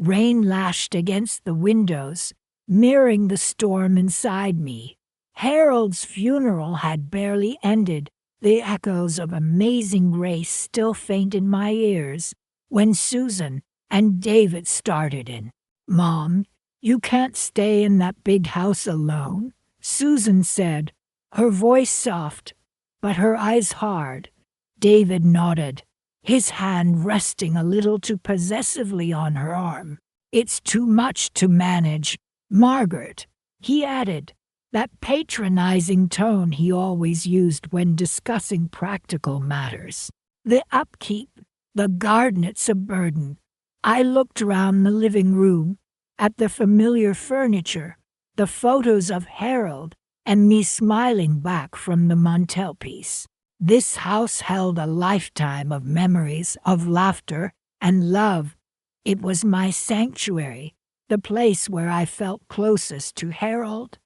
Rain lashed against the windows, mirroring the storm inside me. Harold's funeral had barely ended, the echoes of Amazing Grace still faint in my ears, when Susan and David started in. "Mom, you can't stay in that big house alone," Susan said, her voice soft, but her eyes hard. David nodded, his hand resting a little too possessively on her arm. "It's too much to manage, Margaret," he added, that patronizing tone he always used when discussing practical matters. The upkeep, the garden, it's a burden. I looked around the living room, at the familiar furniture, the photos of Harold, and me smiling back from the mantelpiece. This house held a lifetime of memories, of laughter and love. It was my sanctuary, the place where I felt closest to Harold.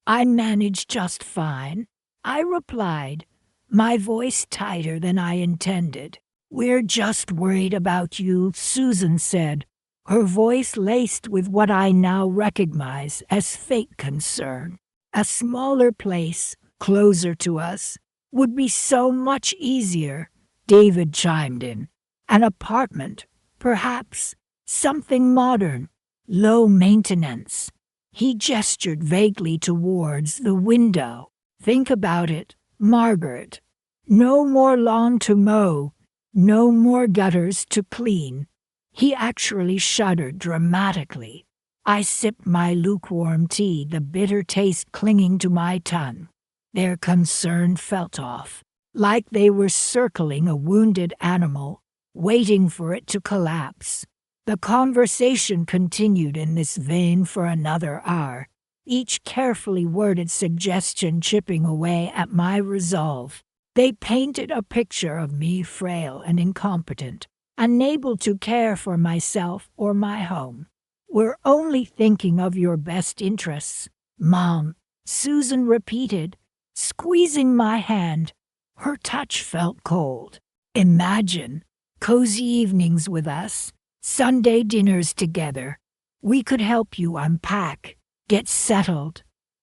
"I managed just fine," I replied, my voice tighter than I intended. "We're just worried about you," Susan said, her voice laced with what I now recognize as fake concern. "A smaller place, closer to us, would be so much easier," David chimed in. "An apartment, perhaps, something modern, low maintenance." He gestured vaguely towards the window. "Think about it, Margaret. No more lawn to mow, no more gutters to clean." He actually shuddered dramatically. I sipped my lukewarm tea, the bitter taste clinging to my tongue. Their concern felt off, like they were circling a wounded animal, waiting for it to collapse. The conversation continued in this vein for another hour, each carefully worded suggestion chipping away at my resolve. They painted a picture of me frail and incompetent, unable to care for myself or my home. "We're only thinking of your best interests, Mom," Susan repeated, squeezing my hand. Her touch felt cold. "Imagine cozy evenings with us, Sunday dinners together. We could help you unpack, get settled."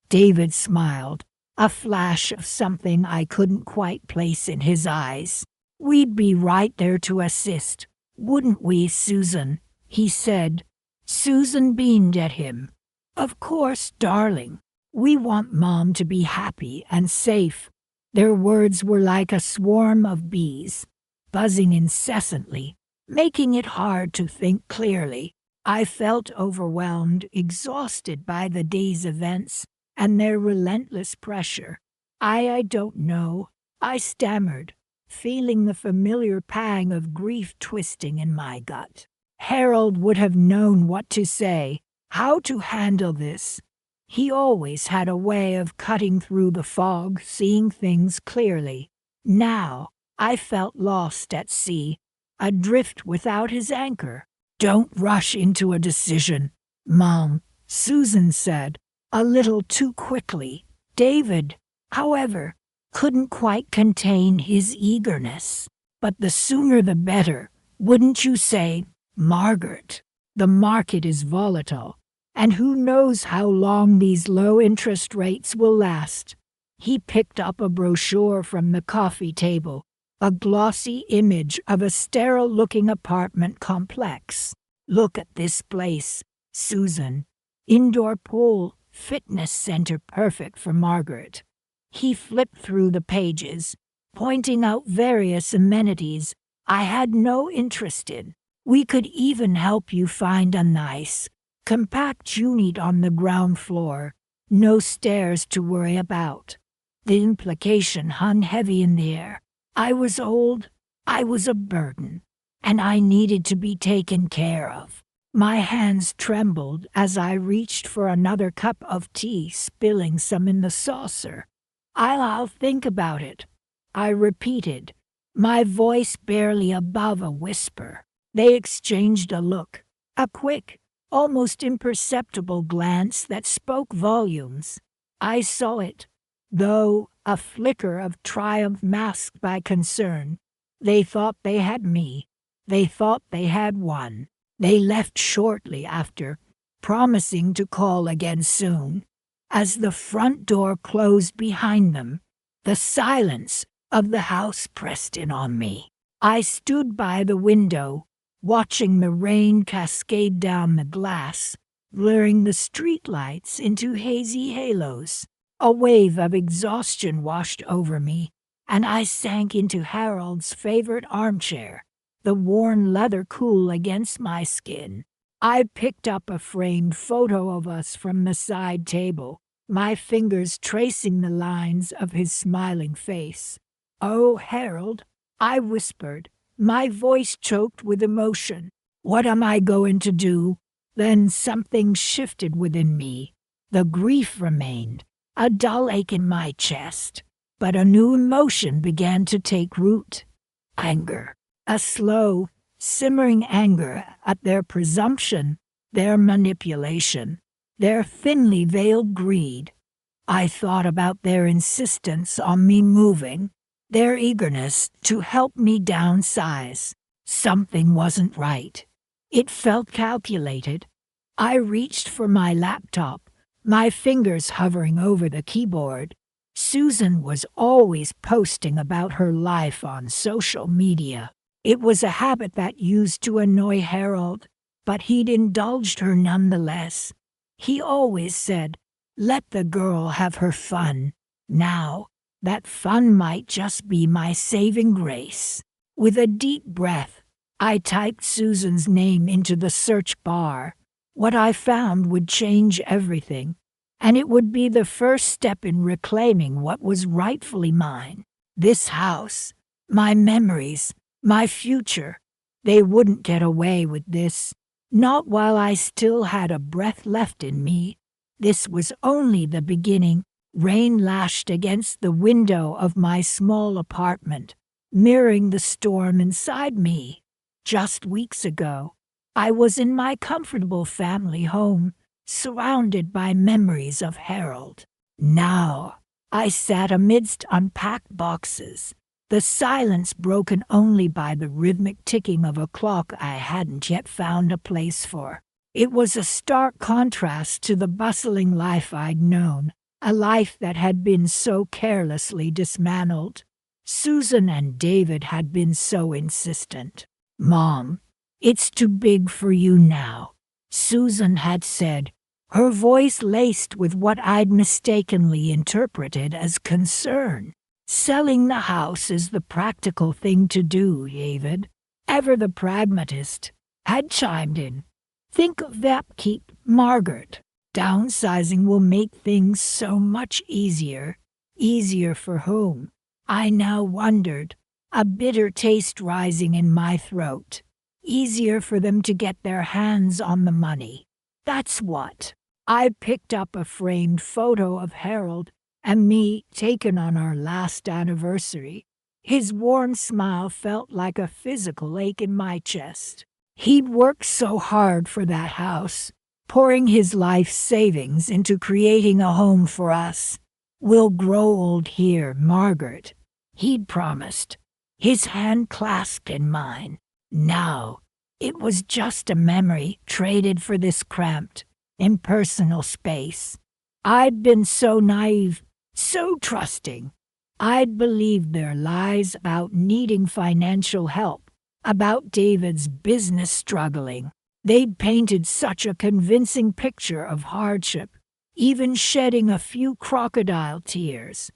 David smiled, a flash of something I couldn't quite place in his eyes. "We'd be right there to assist, wouldn't we, Susan?" he said. Susan beamed at him. "Of course, darling. We want Mom to be happy and safe." Their words were like a swarm of bees, buzzing incessantly, making it hard to think clearly. I felt overwhelmed, exhausted by the day's events and their relentless pressure. I don't know," I stammered, feeling the familiar pang of grief twisting in my gut. Harold would have known what to say, how to handle this. He always had a way of cutting through the fog, seeing things clearly. Now, I felt lost at sea, adrift without his anchor. "Don't rush into a decision, Mom," Susan said, a little too quickly. David, however, couldn't quite contain his eagerness. "But the sooner the better, wouldn't you say, Margaret? The market is volatile, and who knows how long these low interest rates will last." He picked up a brochure from the coffee table, a glossy image of a sterile-looking apartment complex. "Look at this place, Susan. Indoor pool, fitness center perfect for Margaret." He flipped through the pages, pointing out various amenities I had no interest in. "We could even help you find a nice, compact unit on the ground floor. No stairs to worry about." The implication hung heavy in the air. I was old, I was a burden, and I needed to be taken care of. My hands trembled as I reached for another cup of tea, spilling some in the saucer. I'll think about it," I repeated, my voice barely above a whisper. They exchanged a look, a quick, almost imperceptible glance that spoke volumes. I saw it, though a flicker of triumph masked by concern. They thought they had me. They thought they had won. They left shortly after, promising to call again soon. As the front door closed behind them, the silence of the house pressed in on me. I stood by the window, watching the rain cascade down the glass, blurring the streetlights into hazy halos. A wave of exhaustion washed over me, and I sank into Harold's favorite armchair, the worn leather cool against my skin. I picked up a framed photo of us from the side table, my fingers tracing the lines of his smiling face. "Oh, Harold," I whispered, my voice choked with emotion. "What am I going to do?" Then something shifted within me. The grief remained, a dull ache in my chest, but a new emotion began to take root. Anger. A slow, simmering anger at their presumption, their manipulation, their thinly veiled greed. I thought about their insistence on me moving, their eagerness to help me downsize. Something wasn't right. It felt calculated. I reached for my laptop, my fingers hovering over the keyboard. Susan was always posting about her life on social media. It was a habit that used to annoy Harold, but he'd indulged her nonetheless. He always said, "Let the girl have her fun." Now, that fun might just be my saving grace. With a deep breath, I typed Susan's name into the search bar. What I found would change everything, and it would be the first step in reclaiming what was rightfully mine. This house, my memories, my future. They wouldn't get away with this. Not while I still had a breath left in me. This was only the beginning. Rain lashed against the window of my small apartment, mirroring the storm inside me. Just weeks ago, I was in my comfortable family home, surrounded by memories of Harold. Now, I sat amidst unpacked boxes, the silence broken only by the rhythmic ticking of a clock I hadn't yet found a place for. It was a stark contrast to the bustling life I'd known, a life that had been so carelessly dismantled. Susan and David had been so insistent. "Mom, it's too big for you now," Susan had said, her voice laced with what I'd mistakenly interpreted as concern. "Selling the house is the practical thing to do, David." Ever the pragmatist, had chimed in. "Think of the upkeep, Margaret. Downsizing will make things so much easier." Easier for whom? I now wondered, a bitter taste rising in my throat. Easier for them to get their hands on the money. That's what. I picked up a framed photo of Harold and me taken on our last anniversary. His warm smile felt like a physical ache in my chest. He'd worked so hard for that house, pouring his life savings into creating a home for us. "We'll grow old here, Margaret," he'd promised, his hand clasped in mine. Now, it was just a memory traded for this cramped, impersonal space. I'd been so naive, so trusting. I'd believed their lies about needing financial help, about David's business struggling. They'd painted such a convincing picture of hardship, even shedding a few crocodile tears.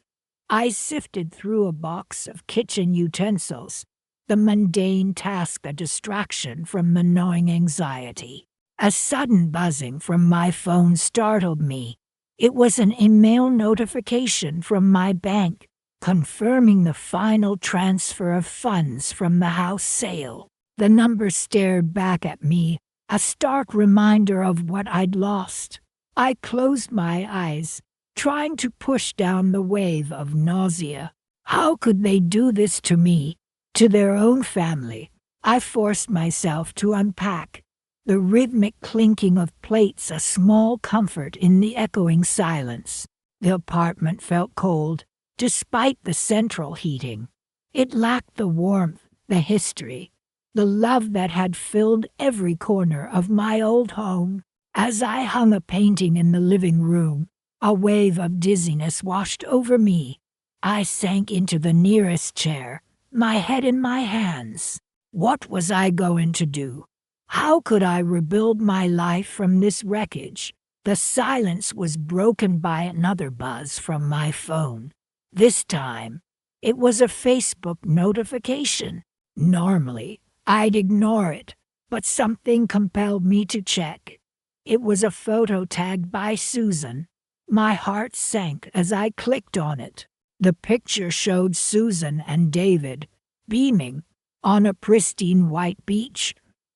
I sifted through a box of kitchen utensils, the mundane task a distraction from the gnawing anxiety. A sudden buzzing from my phone startled me. It was an email notification from my bank, confirming the final transfer of funds from the house sale. The number stared back at me, a stark reminder of what I'd lost. I closed my eyes, trying to push down the wave of nausea. How could they do this to me, to their own family? I forced myself to unpack, the rhythmic clinking of plates a small comfort in the echoing silence. The apartment felt cold, despite the central heating. It lacked the warmth, the history. the love that had filled every corner of my old home. As I hung a painting in the living room, a wave of dizziness washed over me. I sank into the nearest chair, my head in my hands. What was I going to do? How could I rebuild my life from this wreckage? The silence was broken by another buzz from my phone. This time, it was a Facebook notification. Normally, I'd ignore it, but something compelled me to check. It was a photo tagged by Susan. My heart sank as I clicked on it. The picture showed Susan and David, beaming, on a pristine white beach,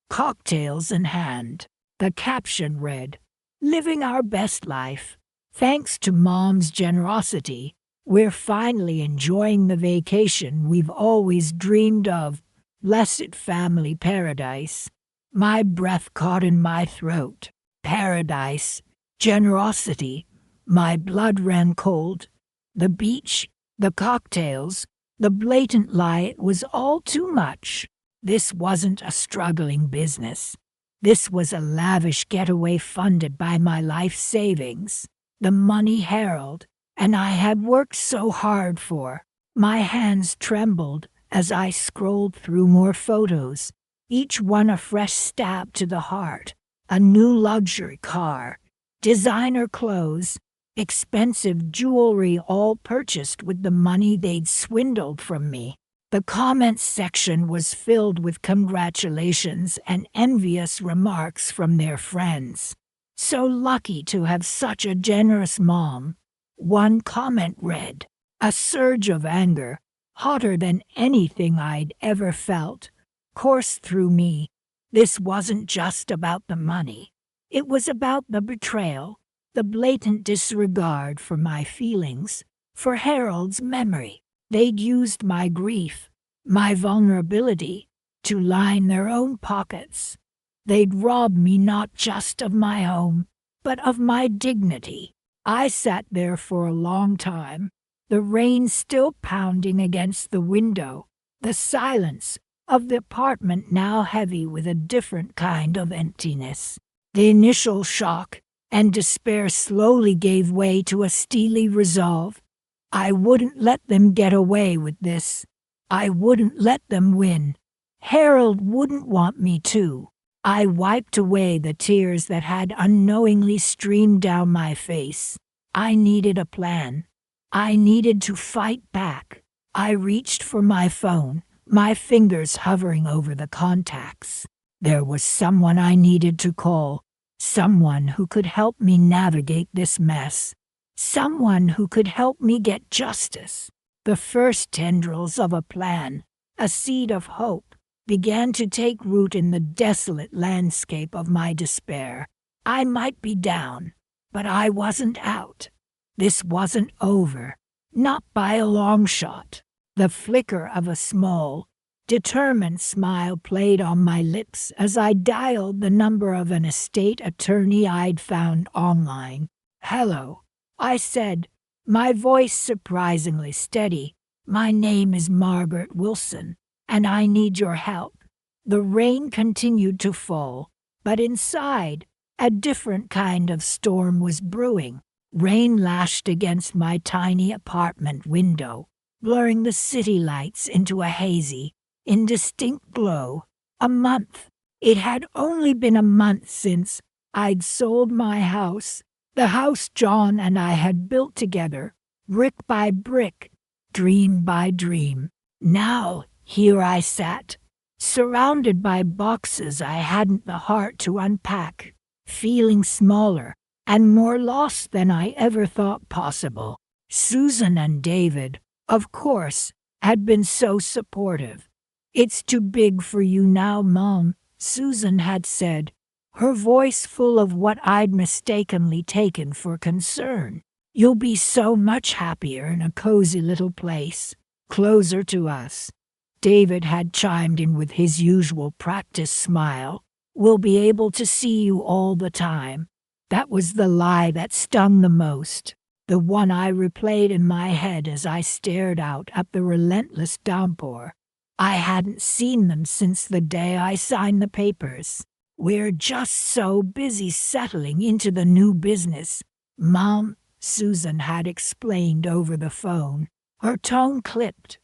cocktails in hand. The caption read, "Living our best life. Thanks to Mom's generosity, we're finally enjoying the vacation we've always dreamed of. Blessed family paradise." My breath caught in my throat. Paradise, generosity. My blood ran cold. The beach, the cocktails, the blatant lie, it was all too much. This wasn't a struggling business. This was a lavish getaway funded by my life savings, the money Harold and I had worked so hard for. My hands trembled as I scrolled through more photos, each one a fresh stab to the heart. A new luxury car, designer clothes, expensive jewelry, all purchased with the money they'd swindled from me. The comments section was filled with congratulations and envious remarks from their friends. "So lucky to have such a generous mom." One comment read, a surge of anger, hotter than anything I'd ever felt, coursed through me. This wasn't just about the money. It was about the betrayal, the blatant disregard for my feelings, for Harold's memory. They'd used my grief, my vulnerability, to line their own pockets. They'd robbed me not just of my home, but of my dignity. I sat there for a long time, the rain still pounding against the window, the silence of the apartment now heavy with a different kind of emptiness. The initial shock and despair slowly gave way to a steely resolve. I wouldn't let them get away with this. I wouldn't let them win. Harold wouldn't want me to. I wiped away the tears that had unknowingly streamed down my face. I needed a plan. I needed to fight back. I reached for my phone, my fingers hovering over the contacts. There was someone I needed to call, someone who could help me navigate this mess, someone who could help me get justice. The first tendrils of a plan, a seed of hope, began to take root in the desolate landscape of my despair. I might be down, but I wasn't out. This wasn't over, not by a long shot. The flicker of a small, determined smile played on my lips as I dialed the number of an estate attorney I'd found online. "Hello," I said, my voice surprisingly steady. "My name is Margaret Wilson, and I need your help." The rain continued to fall, but inside, a different kind of storm was brewing. Rain lashed against my tiny apartment window, blurring the city lights into a hazy, indistinct glow. A month. It had only been a month since I'd sold my house, the house John and I had built together, brick by brick, dream by dream. Now, here I sat, surrounded by boxes I hadn't the heart to unpack, feeling smaller and more lost than I ever thought possible. Susan and David, of course, had been so supportive. "It's too big for you now, Mom," Susan had said, her voice full of what I'd mistakenly taken for concern. "You'll be so much happier in a cozy little place, closer to us." David had chimed in with his usual practice smile. "We'll be able to see you all the time." That was the lie that stung the most, the one I replayed in my head as I stared out at the relentless downpour. I hadn't seen them since the day I signed the papers. We're just so busy settling into the new business, Mom, Susan had explained over the phone, her tone clipped.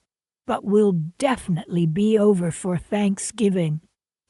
But we'll definitely be over for Thanksgiving.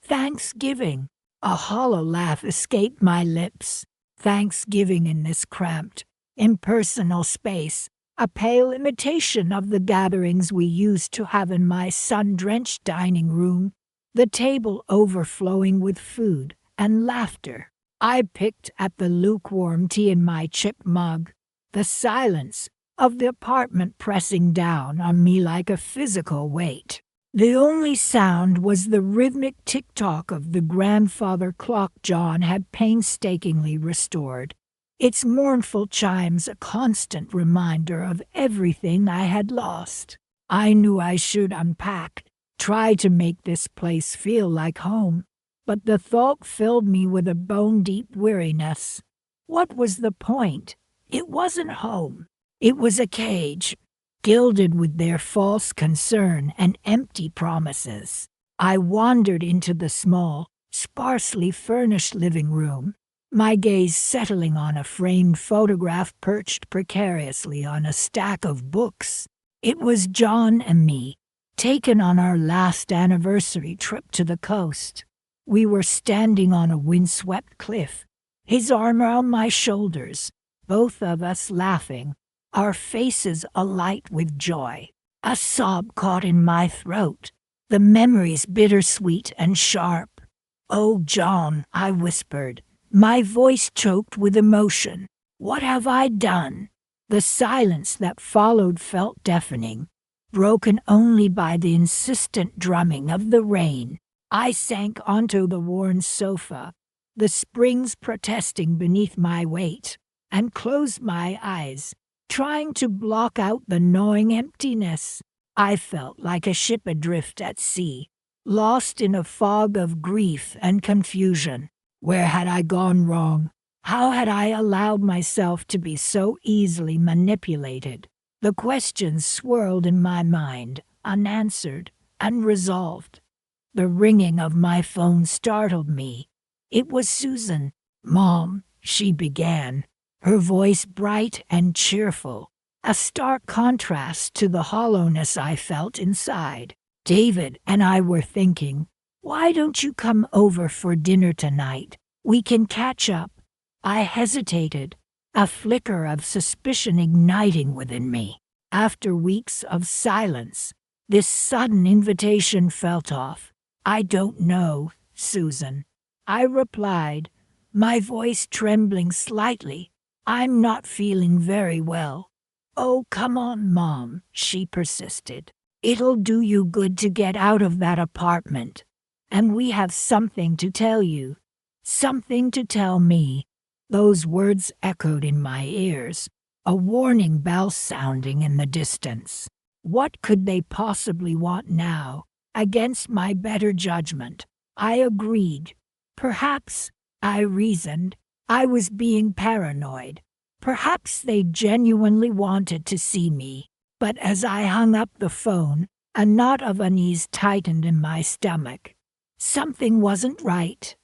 Thanksgiving! A hollow laugh escaped my lips. Thanksgiving in this cramped, impersonal space, a pale imitation of the gatherings we used to have in my sun-drenched dining room, the table overflowing with food and laughter. I picked at the lukewarm tea in my chip mug, the silence of the apartment pressing down on me like a physical weight. The only sound was the rhythmic tick-tock of the grandfather clock John had painstakingly restored, its mournful chimes a constant reminder of everything I had lost. I knew I should unpack, try to make this place feel like home, but the thought filled me with a bone-deep weariness. What was the point? It wasn't home. It was a cage, gilded with their false concern and empty promises. I wandered into the small, sparsely furnished living room, my gaze settling on a framed photograph perched precariously on a stack of books. It was John and me, taken on our last anniversary trip to the coast. We were standing on a windswept cliff, his arm around my shoulders, both of us laughing, our faces alight with joy. A sob caught in my throat, the memories bittersweet and sharp. "Oh, John," I whispered, my voice choked with emotion. "What have I done?" The silence that followed felt deafening, broken only by the insistent drumming of the rain. I sank onto the worn sofa, the springs protesting beneath my weight, and closed my eyes, trying to block out the gnawing emptiness. I felt like a ship adrift at sea, lost in a fog of grief and confusion. Where had I gone wrong? How had I allowed myself to be so easily manipulated? The questions swirled in my mind, unanswered, unresolved. The ringing of my phone startled me. It was Susan. "Mom," she began, her voice bright and cheerful, a stark contrast to the hollowness I felt inside. "David and I were thinking, why don't you come over for dinner tonight? We can catch up." I hesitated, a flicker of suspicion igniting within me. After weeks of silence, this sudden invitation felt off. "I don't know, Susan," I replied, my voice trembling slightly. "I'm not feeling very well." "Oh, come on, Mom," she persisted. "It'll do you good to get out of that apartment. And we have something to tell you. Something to tell me." Those words echoed in my ears, a warning bell sounding in the distance. What could they possibly want now? Against my better judgment, I agreed. Perhaps, I reasoned, I was being paranoid. Perhaps they genuinely wanted to see me. But as I hung up the phone, a knot of unease tightened in my stomach. Something wasn't right.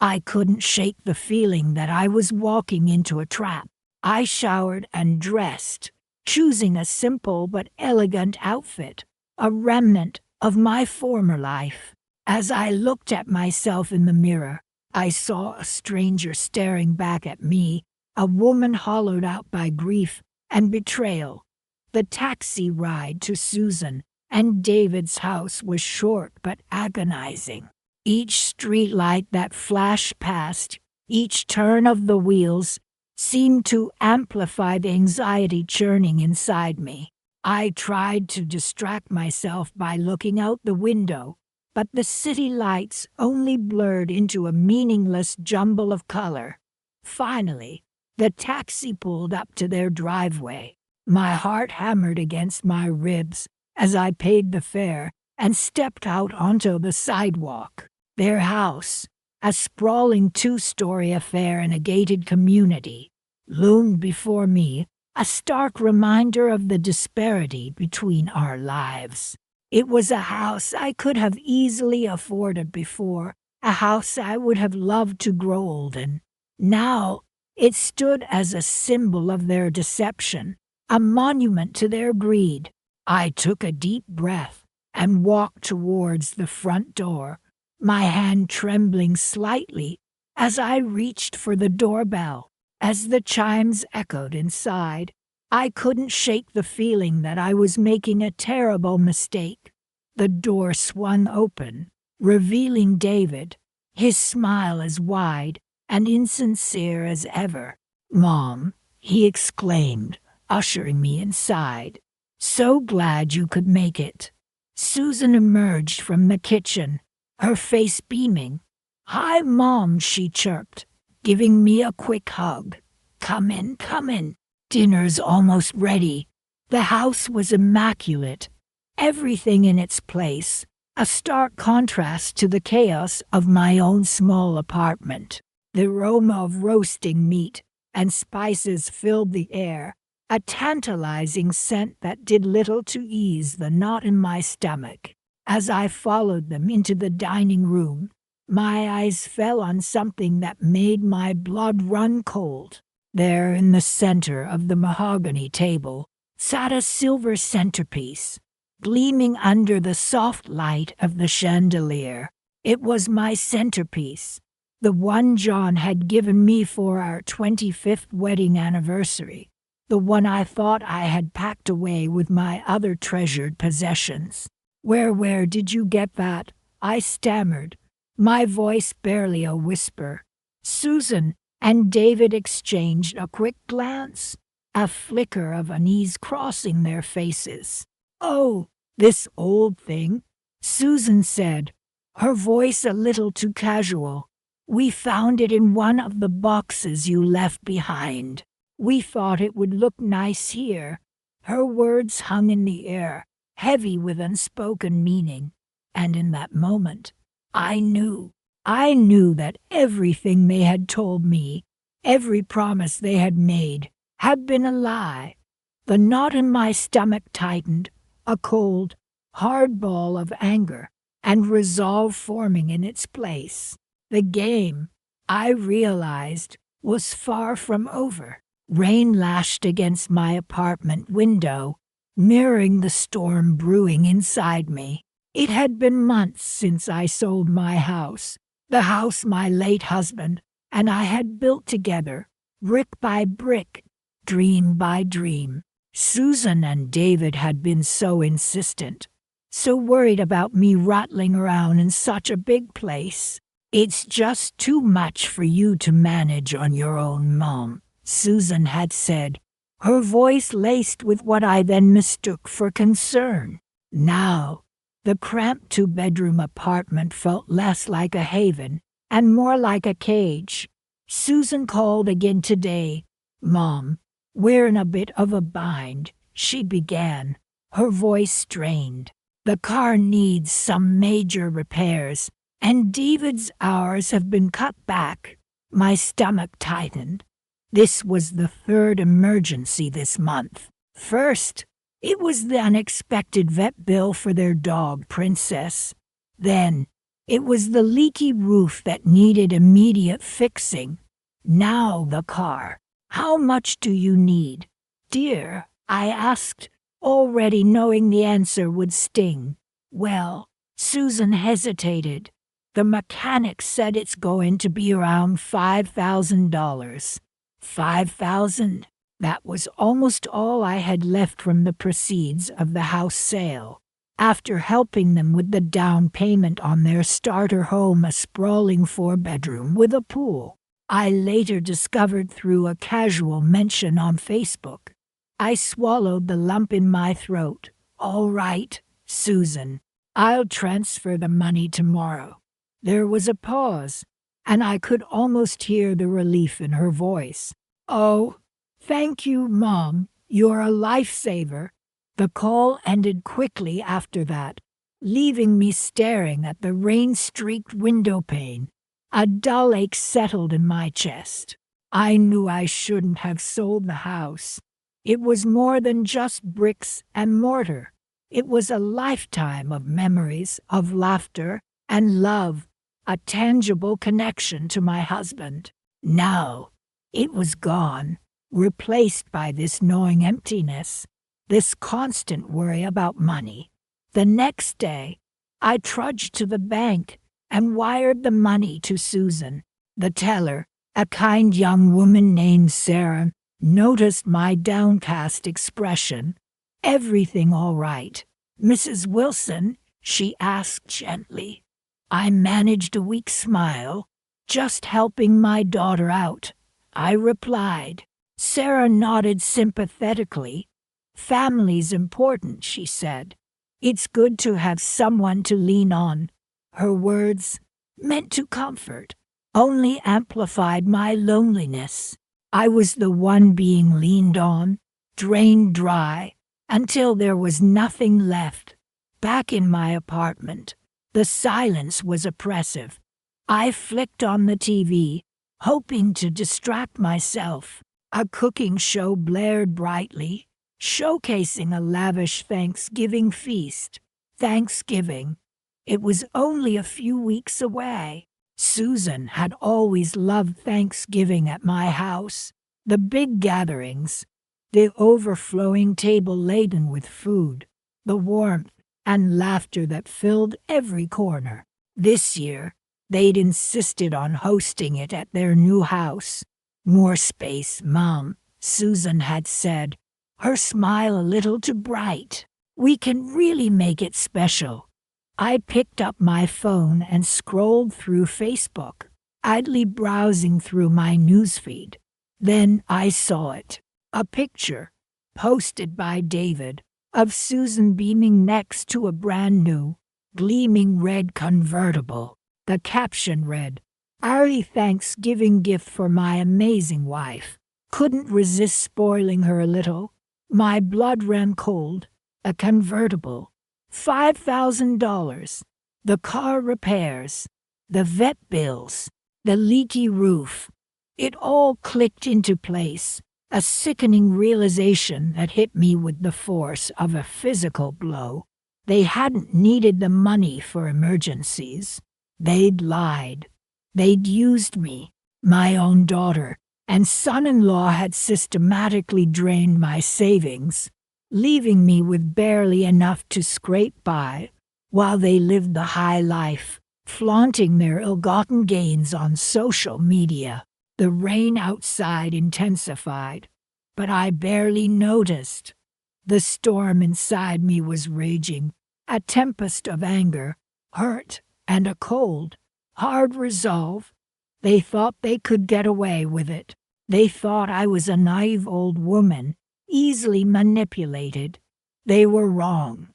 I couldn't shake the feeling that I was walking into a trap. I showered and dressed, choosing a simple but elegant outfit, a remnant of my former life. As I looked at myself in the mirror, I saw a stranger staring back at me, a woman hollowed out by grief and betrayal. The taxi ride to Susan and David's house was short but agonizing. Each street light that flashed past, each turn of the wheels, seemed to amplify the anxiety churning inside me. I tried to distract myself by looking out the window, but the city lights only blurred into a meaningless jumble of color. Finally, the taxi pulled up to their driveway. My heart hammered against my ribs as I paid the fare and stepped out onto the sidewalk. Their house, a sprawling two-story affair in a gated community, loomed before me, a stark reminder of the disparity between our lives. It was a house I could have easily afforded before, a house I would have loved to grow old in. Now, it stood as a symbol of their deception, a monument to their greed. I took a deep breath and walked towards the front door, my hand trembling slightly as I reached for the doorbell. As the chimes echoed inside, I couldn't shake the feeling that I was making a terrible mistake. The door swung open, revealing David, his smile as wide and insincere as ever. "Mom," he exclaimed, ushering me inside. "So glad you could make it." Susan emerged from the kitchen, her face beaming. "Hi, Mom," she chirped, giving me a quick hug. Come in, come in. Dinner's almost ready." The house was immaculate, everything in its place, a stark contrast to the chaos of my own small apartment. The aroma of roasting meat and spices filled the air, a tantalizing scent that did little to ease the knot in my stomach. As I followed them into the dining room, my eyes fell on something that made my blood run cold. There, in the center of the mahogany table, sat a silver centerpiece, gleaming under the soft light of the chandelier. It was my centerpiece, the one John had given me for our 25th wedding anniversary, the one I thought I had packed away with my other treasured possessions. Where did you get that?" I stammered, my voice barely a whisper. Susan and David exchanged a quick glance, a flicker of unease crossing their faces. "Oh, this old thing," Susan said, her voice a little too casual. "We found it in one of the boxes you left behind. We thought it would look nice here." Her words hung in the air, heavy with unspoken meaning, and in that moment, I knew that everything they had told me, every promise they had made, had been a lie. The knot in my stomach tightened, a cold, hard ball of anger and resolve forming in its place. The game, I realized, was far from over. Rain lashed against my apartment window, mirroring the storm brewing inside me. It had been months since I sold my house, the house my late husband and I had built together, brick by brick, dream by dream. Susan and David had been so insistent, so worried about me rattling around in such a big place. "It's just too much for you to manage on your own, Mom," Susan had said, her voice laced with what I then mistook for concern. Now, the cramped two-bedroom apartment felt less like a haven and more like a cage. Susan called again today. "Mom, we're in a bit of a bind," she began, her voice strained. "The car needs some major repairs, and David's hours have been cut back." My stomach tightened. This was the third emergency this month. First, it was the unexpected vet bill for their dog, Princess. Then, it was the leaky roof that needed immediate fixing. Now the car. "How much do you need, dear?" I asked, already knowing the answer would sting. "Well," Susan hesitated. "The mechanic said it's going to be around $5,000. $5,000? That was almost all I had left from the proceeds of the house sale. After helping them with the down payment on their starter home, a sprawling 4-bedroom with a pool, I later discovered through a casual mention on Facebook. I swallowed the lump in my throat. "All right, Susan, I'll transfer the money tomorrow." There was a pause, and I could almost hear the relief in her voice. "Oh, thank you, Mom. You're a lifesaver." The call ended quickly after that, leaving me staring at the rain-streaked window pane. A dull ache settled in my chest. I knew I shouldn't have sold the house. It was more than just bricks and mortar. It was a lifetime of memories, of laughter and love, a tangible connection to my husband. Now, it was gone, replaced by this gnawing emptiness, this constant worry about money. The next day, I trudged to the bank and wired the money to Susan. The teller, a kind young woman named Sarah, noticed my downcast expression. "Everything all right, Mrs. Wilson?" she asked gently. I managed a weak smile. "Just helping my daughter out," I replied. Sarah nodded sympathetically. "Family's important," she said. "It's good to have someone to lean on." Her words, meant to comfort, only amplified my loneliness. I was the one being leaned on, drained dry, until there was nothing left. Back in my apartment, the silence was oppressive. I flicked on the TV, hoping to distract myself. A cooking show blared brightly, showcasing a lavish Thanksgiving feast. Thanksgiving. It was only a few weeks away. Susan had always loved Thanksgiving at my house. The big gatherings, the overflowing table laden with food, the warmth and laughter that filled every corner. This year, they'd insisted on hosting it at their new house. "More space, Mom," Susan had said, her smile a little too bright. "We can really make it special." I picked up my phone and scrolled through Facebook, idly browsing through my newsfeed. Then I saw it, a picture, posted by David, of Susan beaming next to a brand new, gleaming red convertible. The caption read, "Early Thanksgiving gift for my amazing wife." Couldn't resist spoiling her a little. My blood ran cold. A convertible. $5,000. The car repairs. The vet bills. The leaky roof. It all clicked into place. A sickening realization that hit me with the force of a physical blow. They hadn't needed the money for emergencies. They'd lied. They'd used me, my own daughter, and son-in-law had systematically drained my savings, leaving me with barely enough to scrape by, while they lived the high life, flaunting their ill-gotten gains on social media. The rain outside intensified, but I barely noticed. The storm inside me was raging, a tempest of anger, hurt, and a cold, hard resolve. They thought they could get away with it. They thought I was a naive old woman, easily manipulated. They were wrong.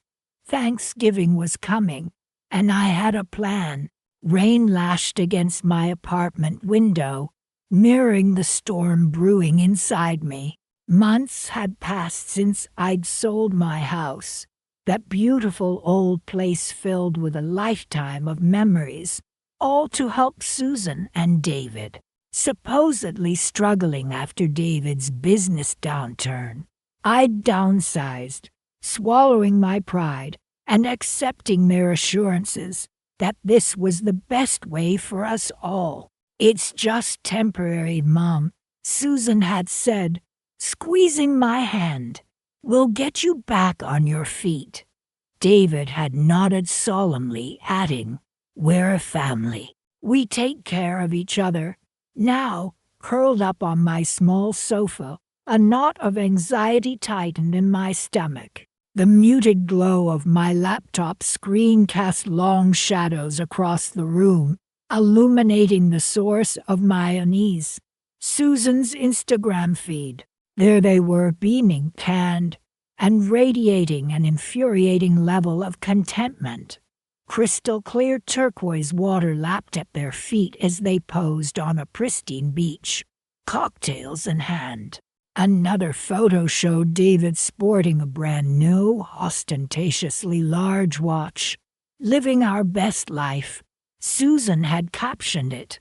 Thanksgiving was coming, and I had a plan. Rain lashed against my apartment window, mirroring the storm brewing inside me. Months had passed since I'd sold my house, that beautiful old place filled with a lifetime of memories, all to help Susan and David, supposedly struggling after David's business downturn. I'd downsized, swallowing my pride and accepting their assurances that this was the best way for us all. "It's just temporary, Mom," Susan had said, squeezing my hand. "We'll get you back on your feet." David had nodded solemnly, adding, "We're a family. We take care of each other." Now, curled up on my small sofa, a knot of anxiety tightened in my stomach. The muted glow of my laptop screen cast long shadows across the room, illuminating the source of my unease. Susan's Instagram feed. There they were, beaming, tanned, and radiating an infuriating level of contentment. Crystal clear turquoise water lapped at their feet as they posed on a pristine beach, cocktails in hand. Another photo showed David sporting a brand new, ostentatiously large watch. "Living our best life," Susan had captioned it,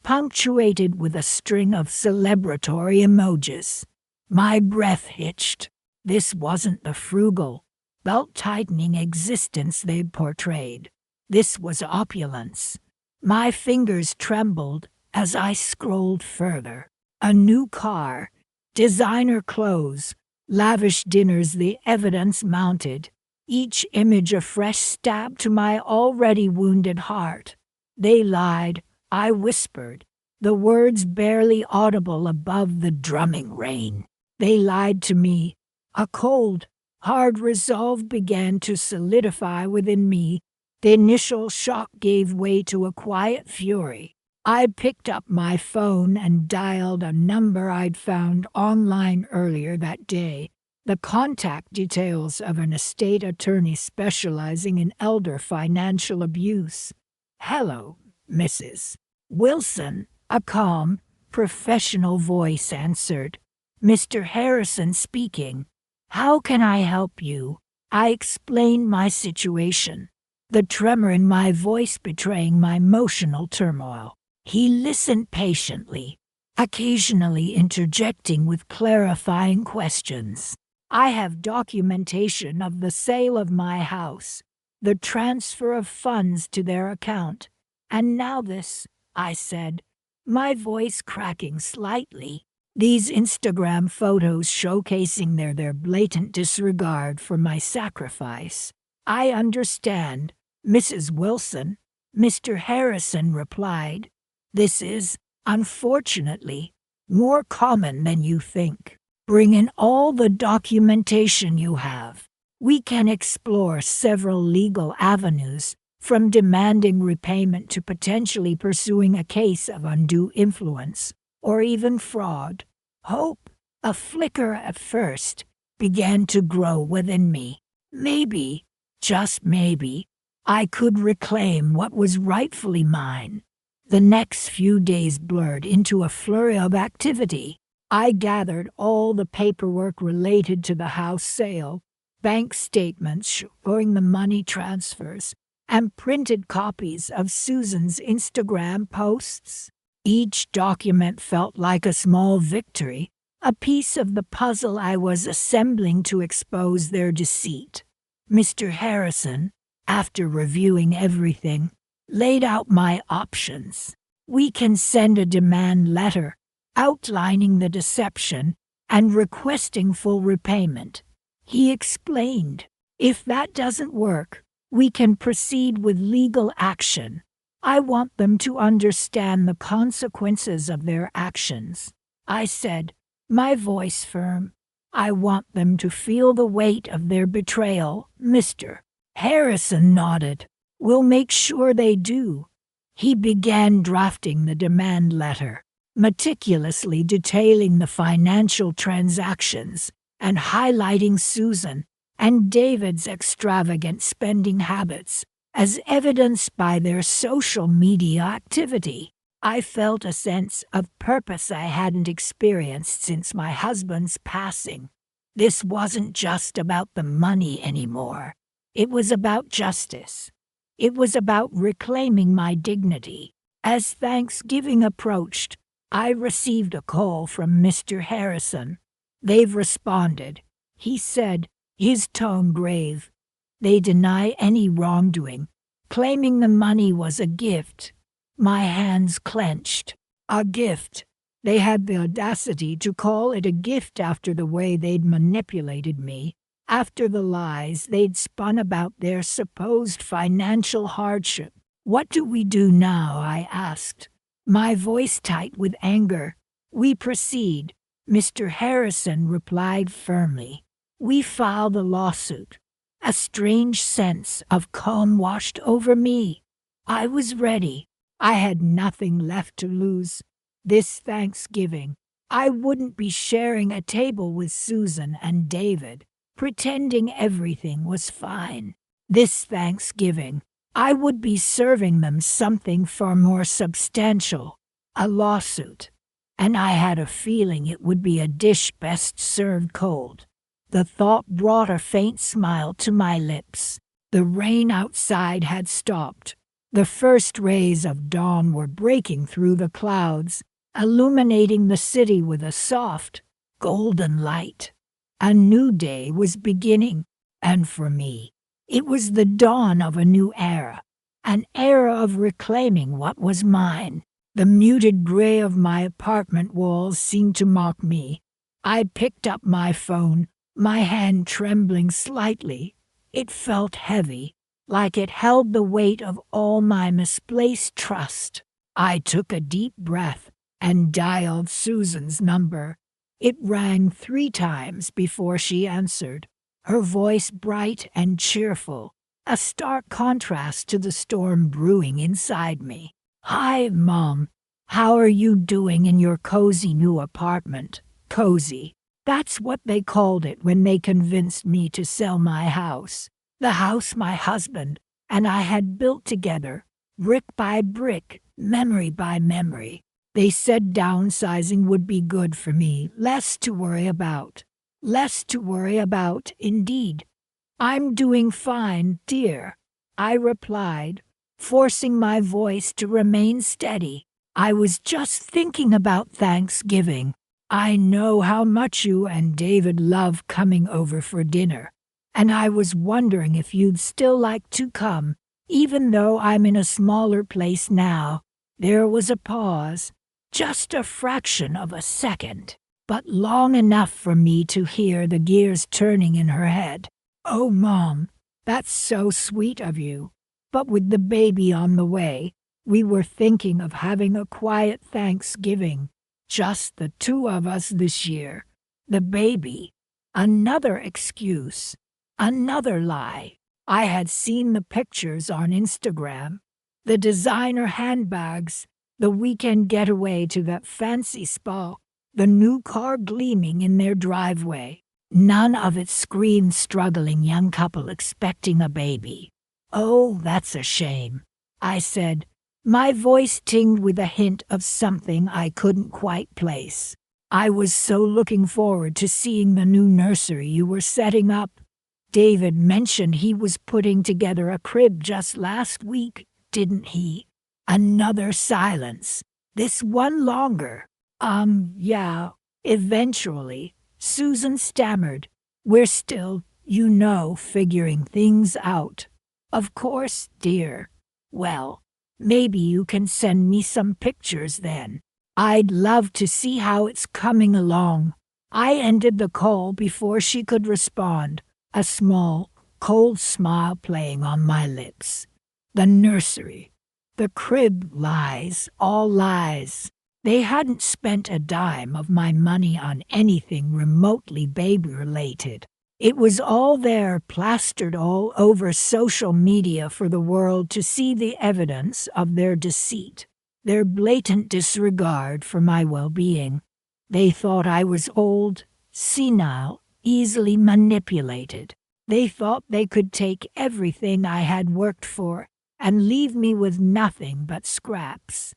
punctuated with a string of celebratory emojis. My breath hitched. This wasn't the frugal, belt-tightening existence they'd portrayed. This was opulence. My fingers trembled as I scrolled further. A new car, designer clothes, lavish dinners, the evidence mounted. Each image a fresh stab to my already wounded heart. They lied, I whispered, the words barely audible above the drumming rain. They lied to me. A cold, hard resolve began to solidify within me. The initial shock gave way to a quiet fury. I picked up my phone and dialed a number I'd found online earlier that day. The contact details of an estate attorney specializing in elder financial abuse. "Hello, Mrs. Wilson," a calm, professional voice answered. "Mr. Harrison speaking. How can I help you?" I explained my situation, the tremor in my voice betraying my emotional turmoil. He listened patiently, occasionally interjecting with clarifying questions. "I have documentation of the sale of my house, the transfer of funds to their account, and now this," I said, my voice cracking slightly. "These Instagram photos showcasing their blatant disregard for my sacrifice." "I understand, Mrs. Wilson," Mr. Harrison replied. "This is, unfortunately, more common than you think. Bring in all the documentation you have. We can explore several legal avenues, from demanding repayment to potentially pursuing a case of undue influence, or even fraud." Hope, a flicker at first, began to grow within me. Maybe, just maybe, I could reclaim what was rightfully mine. The next few days blurred into a flurry of activity. I gathered all the paperwork related to the house sale, bank statements showing the money transfers, and printed copies of Susan's Instagram posts. Each document felt like a small victory, a piece of the puzzle I was assembling to expose their deceit. Mr. Harrison, after reviewing everything, laid out my options. "We can send a demand letter outlining the deception and requesting full repayment," he explained. "If that doesn't work, we can proceed with legal action. I want them to understand the consequences of their actions," I said, my voice firm. "I want them to feel the weight of their betrayal." Mr. Harrison nodded. "We'll make sure they do." He began drafting the demand letter, meticulously detailing the financial transactions and highlighting Susan and David's extravagant spending habits as evidenced by their social media activity. I felt a sense of purpose I hadn't experienced since my husband's passing. This wasn't just about the money anymore. It was about justice. It was about reclaiming my dignity. As Thanksgiving approached, I received a call from Mr. Harrison. "They've responded," he said, his tone grave. "They deny any wrongdoing, claiming the money was a gift." My hands clenched. A gift. They had the audacity to call it a gift after the way they'd manipulated me, after the lies they'd spun about their supposed financial hardship. "What do we do now?" I asked, my voice tight with anger. "We proceed," Mr. Harrison replied firmly. "We file the lawsuit." A strange sense of calm washed over me. I was ready. I had nothing left to lose. This Thanksgiving, I wouldn't be sharing a table with Susan and David, pretending everything was fine. This Thanksgiving, I would be serving them something far more substantial, a lawsuit. And I had a feeling it would be a dish best served cold. The thought brought a faint smile to my lips. The rain outside had stopped. The first rays of dawn were breaking through the clouds, illuminating the city with a soft, golden light. A new day was beginning, And for me, it was the dawn of a new era, an era of reclaiming what was mine. The muted gray of my apartment walls seemed to mock me. I picked up my phone, my hand trembling slightly. It felt heavy, like it held the weight of all my misplaced trust. I took a deep breath and dialed Susan's number. It rang 3 times before she answered, her voice bright and cheerful, a stark contrast to the storm brewing inside me. "Hi, Mom. How are you doing in your cozy new apartment?" Cozy. That's what they called it when they convinced me to sell my house. The house my husband and I had built together, brick by brick, memory by memory. They said downsizing would be good for me, less to worry about. Less to worry about, indeed. "I'm doing fine, dear," I replied, forcing my voice to remain steady. "I was just thinking about Thanksgiving. I know how much you and David love coming over for dinner, and I was wondering if you'd still like to come, even though I'm in a smaller place now." There was a pause, just a fraction of a second, but long enough for me to hear the gears turning in her head. "Oh, Mom, that's so sweet of you. But with the baby on the way, we were thinking of having a quiet Thanksgiving. Just the 2 of us this year. The baby." Another excuse. Another lie. I had seen the pictures on Instagram. The designer handbags, the weekend getaway to that fancy spa, the new car gleaming in their driveway. None of it screamed struggling young couple expecting a baby. "Oh, that's a shame," I said, my voice tinged with a hint of something I couldn't quite place. "I was so looking forward to seeing the new nursery you were setting up. David mentioned he was putting together a crib just last week, didn't he?" Another silence. This one longer. Yeah, eventually," Susan stammered. "We're still, figuring things out." "Of course, dear. Well, maybe you can send me some pictures then. I'd love to see how it's coming along." I ended the call before she could respond, a small, cold smile playing on my lips. The nursery. The crib lies, all lies. They hadn't spent a dime of my money on anything remotely baby-related. It was all there, plastered all over social media for the world to see the evidence of their deceit, their blatant disregard for my well-being. They thought I was old, senile, easily manipulated. They thought they could take everything I had worked for and leave me with nothing but scraps.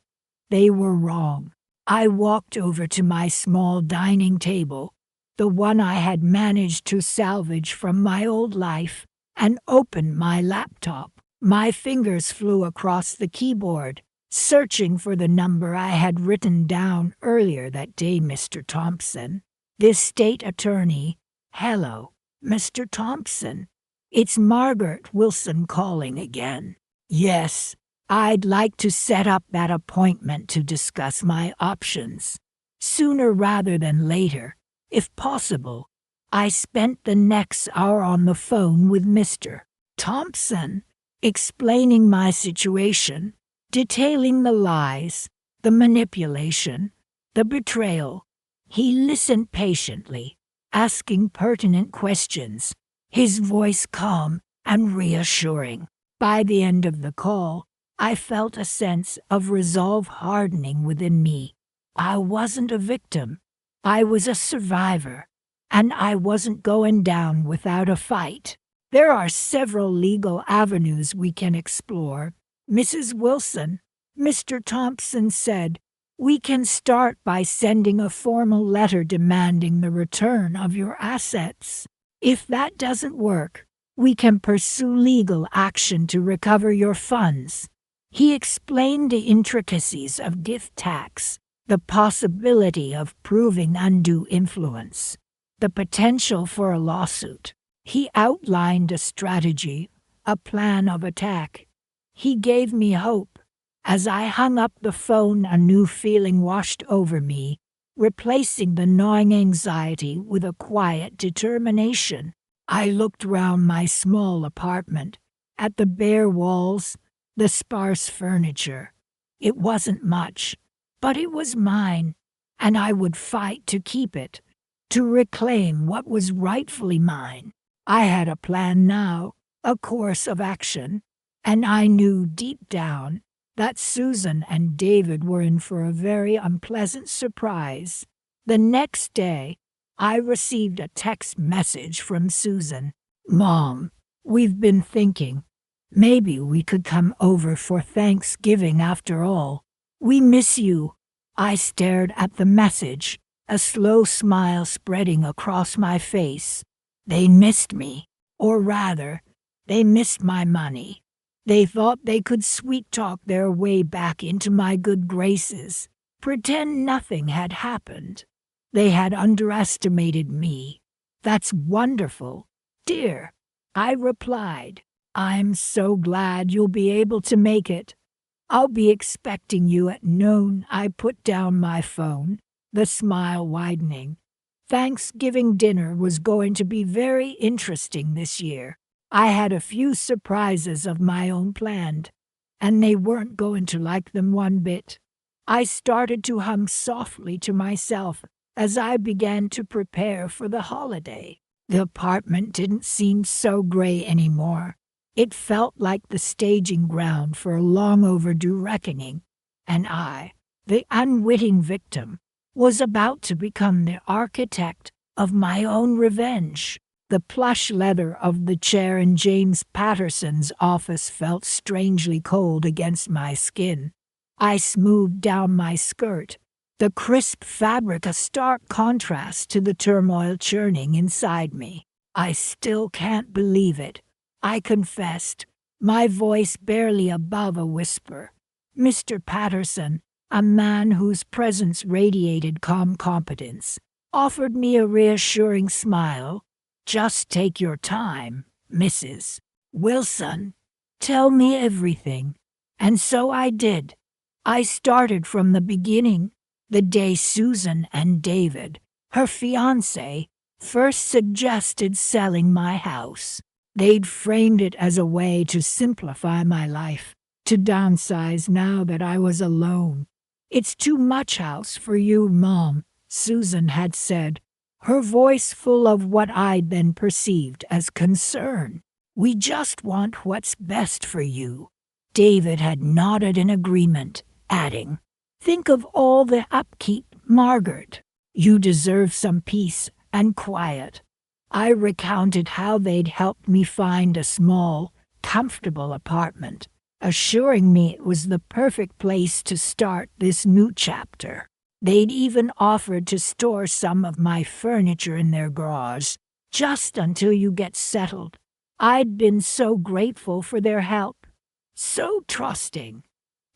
They were wrong. I walked over to my small dining table, the one I had managed to salvage from my old life, and opened my laptop. My fingers flew across the keyboard, searching for the number I had written down earlier that day. "Mr. Thompson. This state attorney. Hello, Mr. Thompson. It's Margaret Wilson calling again. Yes, I'd like to set up that appointment to discuss my options. Sooner rather than later, if possible." I spent the next hour on the phone with Mr. Thompson, explaining my situation, detailing the lies, the manipulation, the betrayal. He listened patiently, asking pertinent questions, his voice calm and reassuring. By the end of the call, I felt a sense of resolve hardening within me. I wasn't a victim. I was a survivor, and I wasn't going down without a fight. "There are several legal avenues we can explore, Mrs. Wilson," Mr. Thompson said. "We can start by sending a formal letter demanding the return of your assets. If that doesn't work, we can pursue legal action to recover your funds." He explained the intricacies of gift tax, the possibility of proving undue influence, the potential for a lawsuit. He outlined a strategy, a plan of attack. He gave me hope. As I hung up the phone, a new feeling washed over me, replacing the gnawing anxiety with a quiet determination. I looked round my small apartment, at the bare walls, the sparse furniture. It wasn't much, but it was mine, and I would fight to keep it, to reclaim what was rightfully mine. I had a plan now, a course of action, and I knew deep down that Susan and David were in for a very unpleasant surprise. The next day, I received a text message from Susan. "Mom, we've been thinking. Maybe we could come over for Thanksgiving after all. We miss you." I stared at the message, a slow smile spreading across my face. They missed me, or rather, they missed my money. They thought they could sweet-talk their way back into my good graces, pretend nothing had happened. They had underestimated me. "That's wonderful, dear," I replied. "I'm so glad you'll be able to make it. I'll be expecting you at noon." I put down my phone, the smile widening. Thanksgiving dinner was going to be very interesting this year. I had a few surprises of my own planned, and they weren't going to like them one bit. I started to hum softly to myself as I began to prepare for the holiday. The apartment didn't seem so gray anymore. It felt like the staging ground for a long overdue reckoning, and I, the unwitting victim, was about to become the architect of my own revenge. The plush leather of the chair in James Patterson's office felt strangely cold against my skin. I smoothed down my skirt, the crisp fabric a stark contrast to the turmoil churning inside me. "I still can't believe it," I confessed, my voice barely above a whisper. Mr. Patterson, a man whose presence radiated calm competence, offered me a reassuring smile. "Just take your time, Mrs. Wilson. Tell me everything." And so I did. I started from the beginning, the day Susan and David, her fiancé, first suggested selling my house. They'd framed it as a way to simplify my life, to downsize now that I was alone. "It's too much house for you, Mom," Susan had said, her voice full of what I'd then perceived as concern. "We just want what's best for you." David had nodded in agreement, adding, "Think of all the upkeep, Margaret. You deserve some peace and quiet." I recounted how they'd helped me find a small, comfortable apartment, assuring me it was the perfect place to start this new chapter. They'd even offered to store some of my furniture in their garage, just until you get settled. I'd been so grateful for their help, so trusting.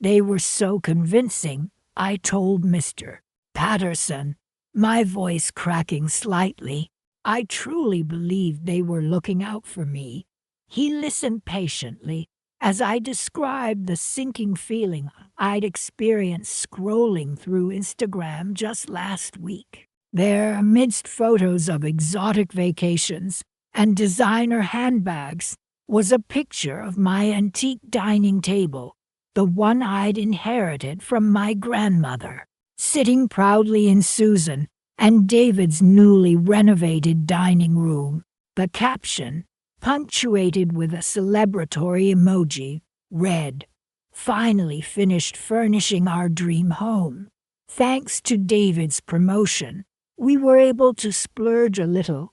They were so convincing, I told Mr. Patterson, my voice cracking slightly. I truly believed they were looking out for me. He listened patiently as I described the sinking feeling I'd experienced scrolling through Instagram just last week. There, amidst photos of exotic vacations and designer handbags, was a picture of my antique dining table, the one I'd inherited from my grandmother, sitting proudly in Susan and David's newly renovated dining room. The caption, punctuated with a celebratory emoji, read, "Finally finished furnishing our dream home. Thanks to David's promotion, we were able to splurge a little."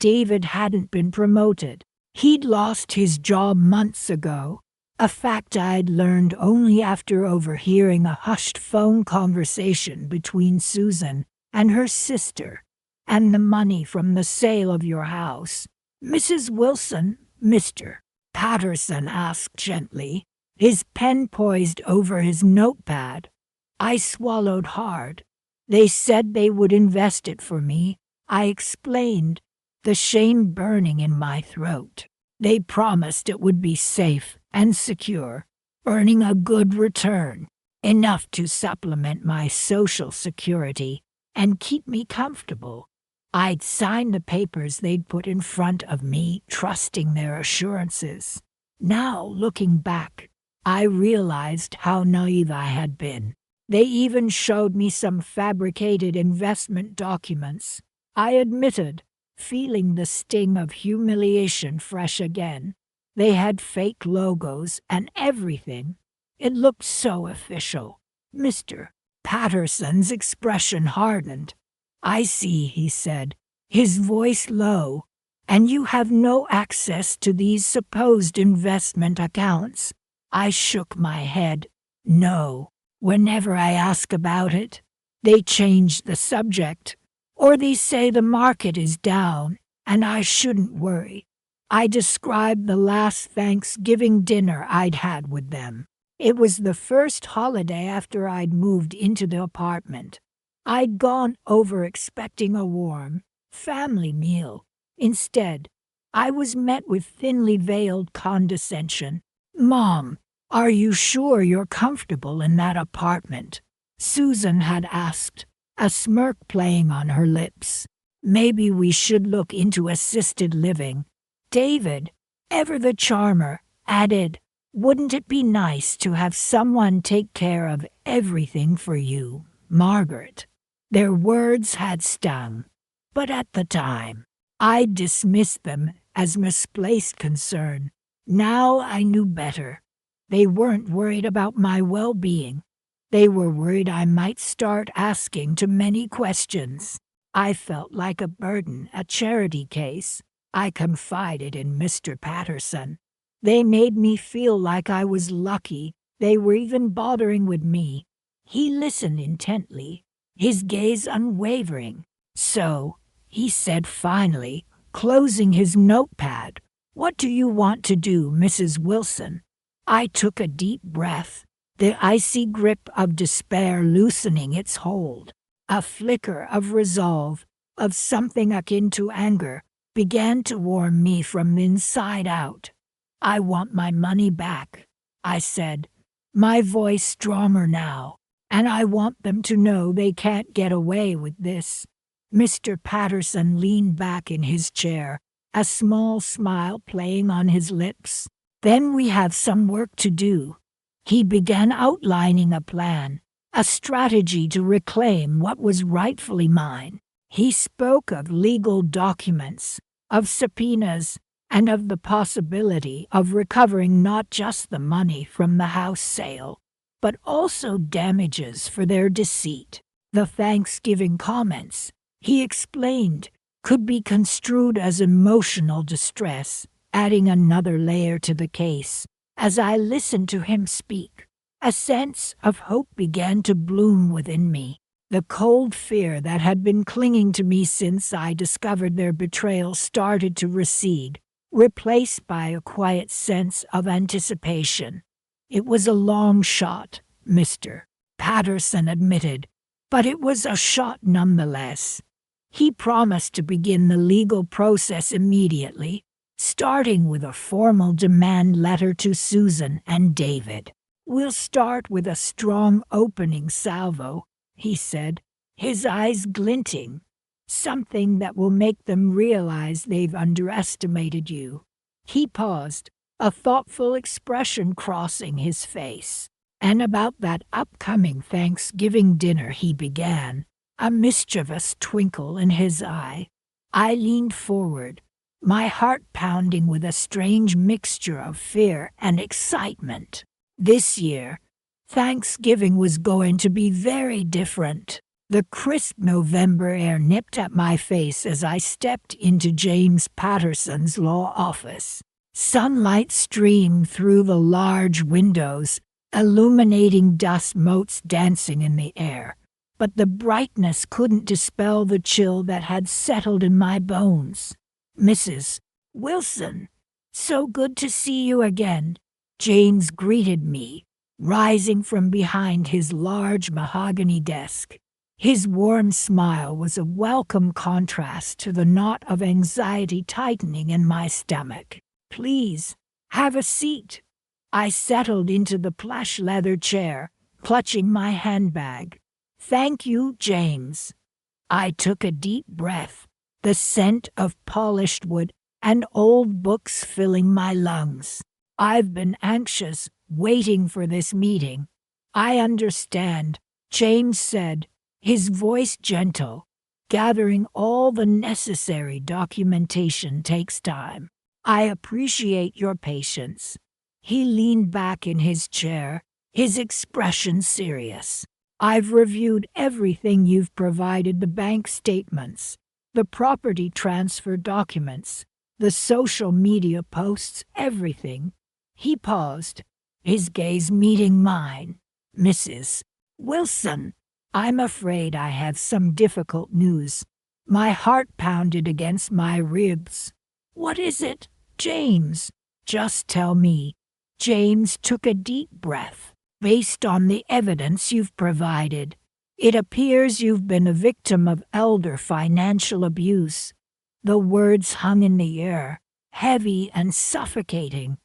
David hadn't been promoted. He'd lost his job months ago, a fact I'd learned only after overhearing a hushed phone conversation between Susan and her sister. "And the money from the sale of your house, Mrs. Wilson?" Mr. Patterson asked gently, his pen poised over his notepad. I swallowed hard. "They said they would invest it for me," I explained. the shame burning in my throat. They promised it would be safe and secure, earning a good return, enough to supplement my social security and keep me comfortable. I'd sign the papers they'd put in front of me, trusting their assurances. Now, looking back, I realized how naive I had been. They even showed me some fabricated investment documents. I admitted, feeling the sting of humiliation fresh again. They had fake logos and everything. It looked so official. Mr. Patterson's expression hardened. "I see," he said, his voice low, "and you have no access to these supposed investment accounts." I shook my head. "No. Whenever I ask about it, they change the subject, or they say the market is down, and I shouldn't worry." I described the last Thanksgiving dinner I'd had with them. It was the first holiday after I'd moved into the apartment. I'd gone over expecting a warm, family meal. Instead, I was met with thinly veiled condescension. "Mom, are you sure you're comfortable in that apartment?" Susan had asked, a smirk playing on her lips. "Maybe we should look into assisted living." David, ever the charmer, added, "Wouldn't it be nice to have someone take care of everything for you, Margaret?" Their words had stung, but at the time, I dismissed them as misplaced concern. Now I knew better. They weren't worried about my well-being. They were worried I might start asking too many questions. I felt like a burden, a charity case. I confided in Mr. Patterson. They made me feel like I was lucky they were even bothering with me. He listened intently, his gaze unwavering. "So," he said finally, closing his notepad, "what do you want to do, Mrs. Wilson?" I took a deep breath, the icy grip of despair loosening its hold. A flicker of resolve, of something akin to anger, began to warm me from the inside out. "I want my money back," I said, my voice stronger now, "and I want them to know they can't get away with this." Mr. Patterson leaned back in his chair, a small smile playing on his lips. "Then we have some work to do." He began outlining a plan, a strategy to reclaim what was rightfully mine. He spoke of legal documents, of subpoenas, and of the possibility of recovering not just the money from the house sale, but also damages for their deceit. The Thanksgiving comments, he explained, could be construed as emotional distress, adding another layer to the case. As I listened to him speak, a sense of hope began to bloom within me. The cold fear that had been clinging to me since I discovered their betrayal started to recede, replaced by a quiet sense of anticipation. "It was a long shot," Mr. Patterson admitted, "but it was a shot nonetheless." He promised to begin the legal process immediately, starting with a formal demand letter to Susan and David. "We'll start with a strong opening salvo," he said, his eyes glinting. "Something that will make them realize they've underestimated you." He paused, a thoughtful expression crossing his face. "And about that upcoming Thanksgiving dinner," he began, a mischievous twinkle in his eye. I leaned forward, my heart pounding with a strange mixture of fear and excitement. This year, Thanksgiving was going to be very different. The crisp November air nipped at my face as I stepped into James Patterson's law office. Sunlight streamed through the large windows, illuminating dust motes dancing in the air. But the brightness couldn't dispel the chill that had settled in my bones. "Mrs. Wilson, so good to see you again," James greeted me, rising from behind his large mahogany desk. His warm smile was a welcome contrast to the knot of anxiety tightening in my stomach. "Please, have a seat." I settled into the plush leather chair, clutching my handbag. "Thank you, James." I took a deep breath, the scent of polished wood and old books filling my lungs. "I've been anxious, waiting for this meeting." "I understand," James said, his voice gentle. "Gathering all the necessary documentation takes time. I appreciate your patience." He leaned back in his chair, his expression serious. "I've reviewed everything you've provided, the bank statements, the property transfer documents, the social media posts, everything." He paused, his gaze meeting mine. "Mrs. Wilson, I'm afraid I have some difficult news." My heart pounded against my ribs. "What is it, James?" "Just tell me." James took a deep breath. "Based on the evidence you've provided, it appears you've been a victim of elder financial abuse." The words hung in the air, heavy and suffocating.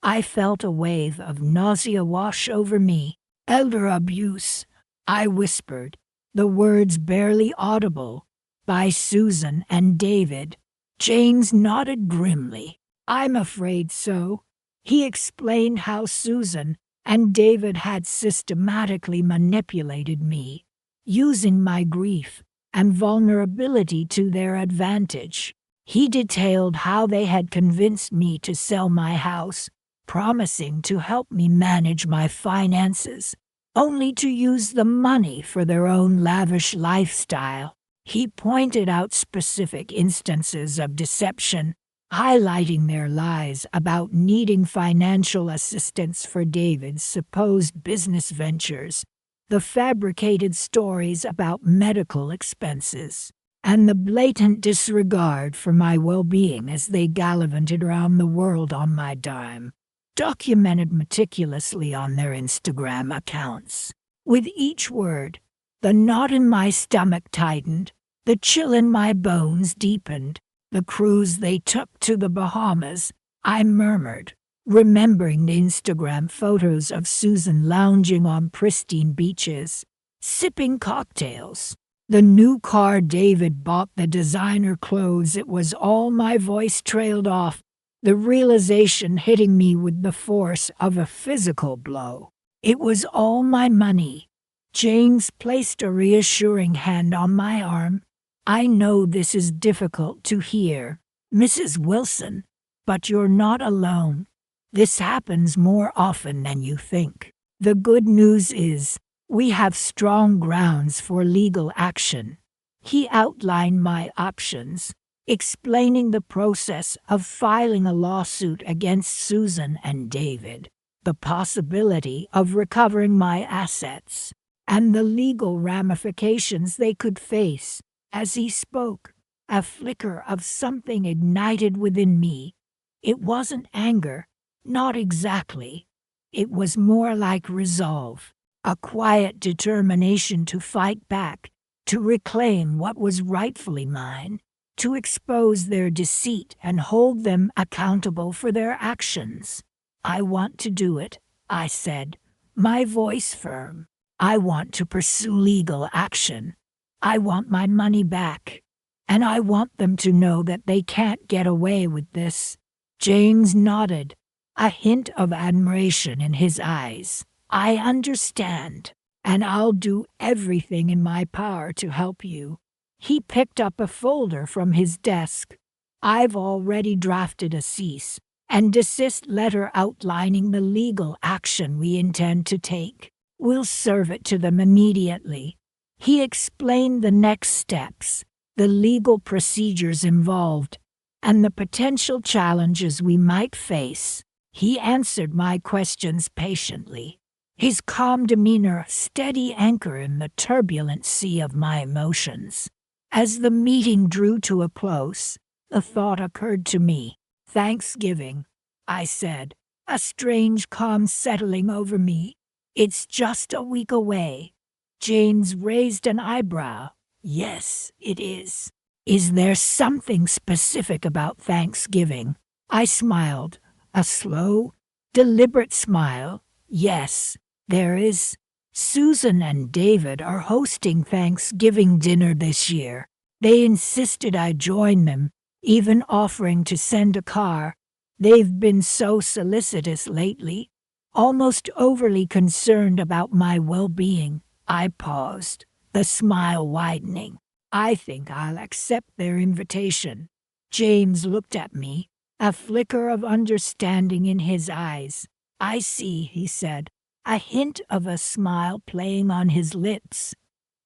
I felt a wave of nausea wash over me. "Elder abuse," I whispered, the words barely audible. "By Susan and David." James nodded grimly. "I'm afraid so." He explained how Susan and David had systematically manipulated me, using my grief and vulnerability to their advantage. He detailed how they had convinced me to sell my house, promising to help me manage my finances, only to use the money for their own lavish lifestyle. He pointed out specific instances of deception, highlighting their lies about needing financial assistance for David's supposed business ventures, the fabricated stories about medical expenses, and the blatant disregard for my well-being as they gallivanted around the world on my dime, documented meticulously on their Instagram accounts. With each word, the knot in my stomach tightened, the chill in my bones deepened. "The cruise they took to the Bahamas," I murmured, remembering the Instagram photos of Susan lounging on pristine beaches, sipping cocktails. "The new car David bought, the designer clothes." It was all. My voice trailed off, the realization hitting me with the force of a physical blow. "It was all my money." James placed a reassuring hand on my arm. "I know this is difficult to hear, Mrs. Wilson, but you're not alone. This happens more often than you think. The good news is, we have strong grounds for legal action." He outlined my options, explaining the process of filing a lawsuit against Susan and David, the possibility of recovering my assets, and the legal ramifications they could face. As he spoke, a flicker of something ignited within me. It wasn't anger, not exactly. It was more like resolve, a quiet determination to fight back, to reclaim what was rightfully mine, to expose their deceit and hold them accountable for their actions. "I want to do it," I said, my voice firm. "I want to pursue legal action. I want my money back, and I want them to know that they can't get away with this." James nodded, a hint of admiration in his eyes. "I understand, and I'll do everything in my power to help you." He picked up a folder from his desk. "I've already drafted a cease and desist letter outlining the legal action we intend to take. We'll serve it to them immediately." He explained the next steps, the legal procedures involved, and the potential challenges we might face. He answered my questions patiently, his calm demeanor a steady anchor in the turbulent sea of my emotions. As the meeting drew to a close, a thought occurred to me. "Thanksgiving," I said, a strange calm settling over me. "It's just a week away." James raised an eyebrow. Yes, it is. Is there something specific about Thanksgiving? I smiled, a slow, deliberate smile. Yes, there is. Susan and David are hosting Thanksgiving dinner this year. They insisted I join them, even offering to send a car. They've been so solicitous lately, almost overly concerned about my well-being. I paused, the smile widening. I think I'll accept their invitation. James looked at me, a flicker of understanding in his eyes. I see, he said, a hint of a smile playing on his lips.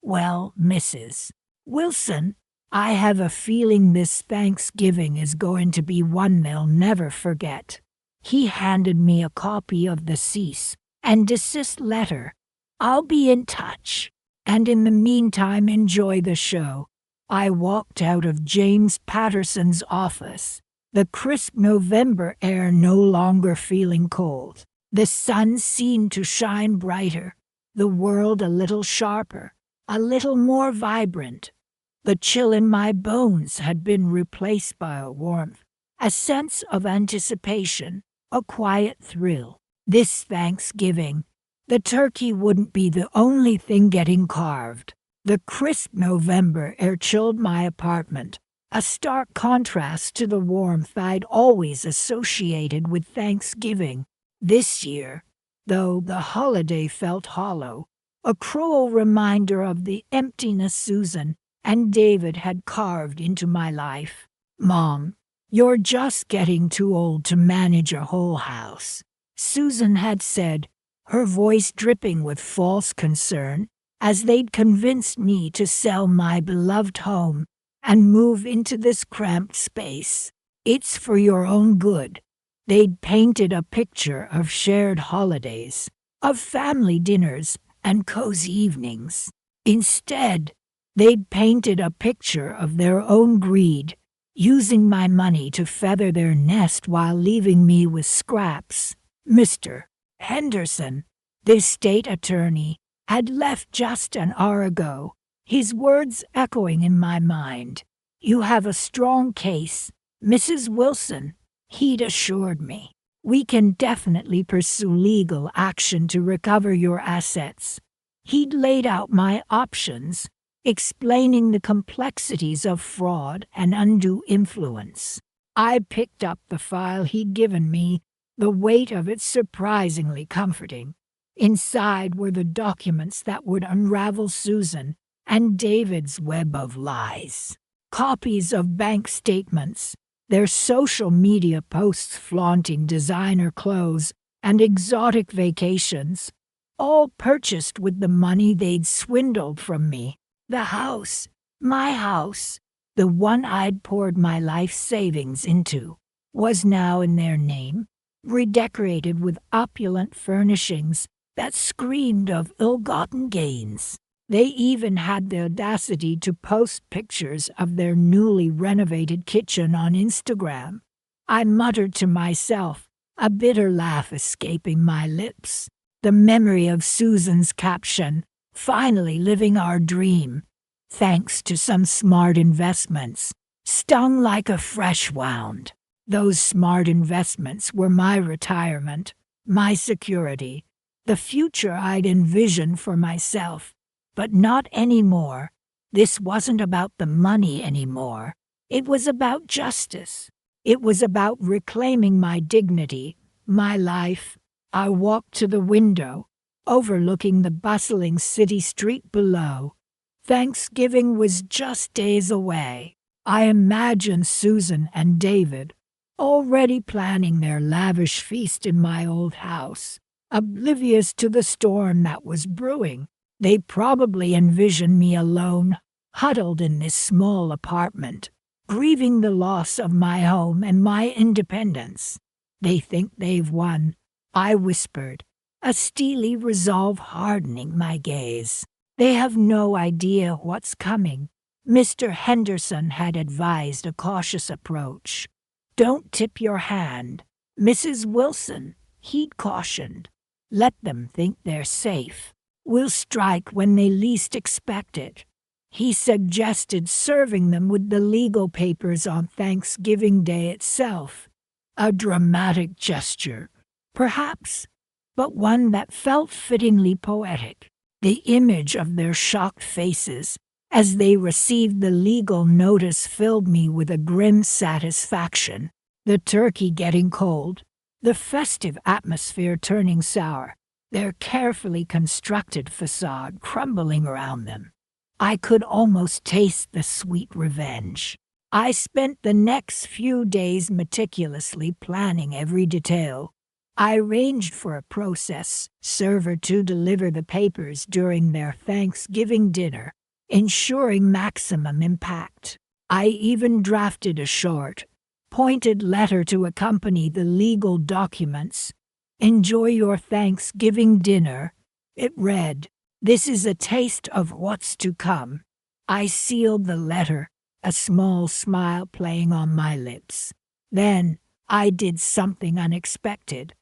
Well, Mrs. Wilson, I have a feeling this Thanksgiving is going to be one they'll never forget. He handed me a copy of the cease and desist letter. I'll be in touch, and in the meantime enjoy the show. I walked out of James Patterson's office, the crisp November air no longer feeling cold. The sun seemed to shine brighter, the world a little sharper, a little more vibrant. The chill in my bones had been replaced by a warmth, a sense of anticipation, a quiet thrill. This Thanksgiving, the turkey wouldn't be the only thing getting carved. The crisp November air chilled my apartment, a stark contrast to the warmth I'd always associated with Thanksgiving. This year, though, the holiday felt hollow, a cruel reminder of the emptiness Susan and David had carved into my life. Mom, you're just getting too old to manage a whole house, Susan had said, her voice dripping with false concern, as they'd convinced me to sell my beloved home and move into this cramped space. It's for your own good. They'd painted a picture of shared holidays, of family dinners and cozy evenings. Instead, they'd painted a picture of their own greed, using my money to feather their nest while leaving me with scraps. Mr. Henderson, the state attorney, had left just an hour ago, his words echoing in my mind. You have a strong case, Mrs. Wilson, he'd assured me. We can definitely pursue legal action to recover your assets. He'd laid out my options, explaining the complexities of fraud and undue influence. I picked up the file he'd given me, the weight of it surprisingly comforting. Inside were the documents that would unravel Susan and David's web of lies. Copies of bank statements, their social media posts flaunting designer clothes and exotic vacations, all purchased with the money they'd swindled from me. The house, my house, the one I'd poured my life savings into, was now in their name, redecorated with opulent furnishings that screamed of ill-gotten gains. They even had the audacity to post pictures of their newly renovated kitchen on Instagram. I muttered to myself, a bitter laugh escaping my lips. The memory of Susan's caption, "Finally living our dream, thanks to some smart investments," stung like a fresh wound. Those smart investments were my retirement, my security, the future I'd envisioned for myself. But not anymore. This wasn't about the money anymore. It was about justice. It was about reclaiming my dignity, my life. I walked to the window, overlooking the bustling city street below. Thanksgiving was just days away. I imagined Susan and David already planning their lavish feast in my old house, oblivious to the storm that was brewing. They probably envisioned me alone, huddled in this small apartment, grieving the loss of my home and my independence. They think they've won, I whispered, a steely resolve hardening my gaze. They have no idea what's coming. Mr. Henderson had advised a cautious approach. Don't tip your hand, Mrs. Wilson, he'd cautioned. Let them think they're safe. will strike when they least expect it. He suggested serving them with the legal papers on Thanksgiving Day itself. A dramatic gesture, perhaps, but one that felt fittingly poetic. The image of their shocked faces as they received the legal notice filled me with a grim satisfaction. The turkey getting cold, the festive atmosphere turning sour, their carefully constructed facade crumbling around them. I could almost taste the sweet revenge. I spent the next few days meticulously planning every detail. I arranged for a process server to deliver the papers during their Thanksgiving dinner, ensuring maximum impact. I even drafted a short, pointed letter to accompany the legal documents. "Enjoy your Thanksgiving dinner," it read. "This is a taste of what's to come." I sealed the letter, a small smile playing on my lips. Then I did something unexpected.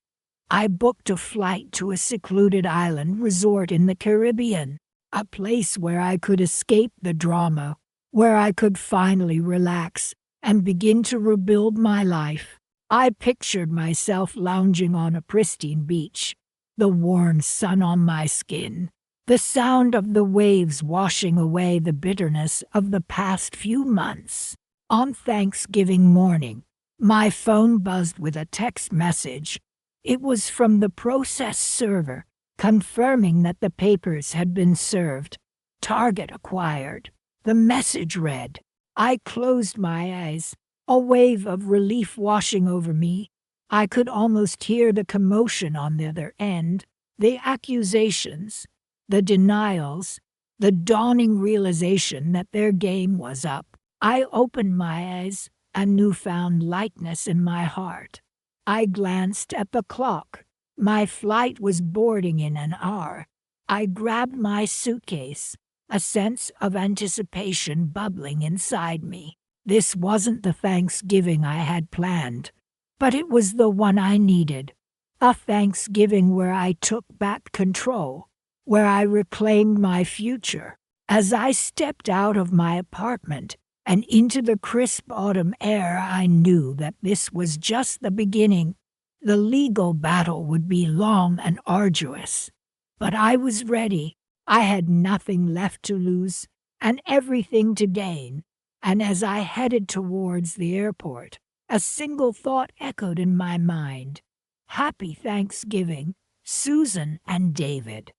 I booked a flight to a secluded island resort in the Caribbean, a place where I could escape the drama, where I could finally relax and begin to rebuild my life. I pictured myself lounging on a pristine beach, the warm sun on my skin, the sound of the waves washing away the bitterness of the past few months. On Thanksgiving morning, my phone buzzed with a text message. It was from the process server, confirming that the papers had been served. Target acquired. The message read. I closed my eyes, a wave of relief washing over me. I could almost hear the commotion on the other end, the accusations, the denials, the dawning realization that their game was up. I opened my eyes, a newfound lightness in my heart. I glanced at the clock. My flight was boarding in an hour. I grabbed my suitcase, a sense of anticipation bubbling inside me. This wasn't the Thanksgiving I had planned, but it was the one I needed. A Thanksgiving where I took back control, where I reclaimed my future. As I stepped out of my apartment and into the crisp autumn air, I knew that this was just the beginning. The legal battle would be long and arduous, but I was ready. I had nothing left to lose and everything to gain. And as I headed towards the airport, a single thought echoed in my mind. Happy Thanksgiving, Susan and David.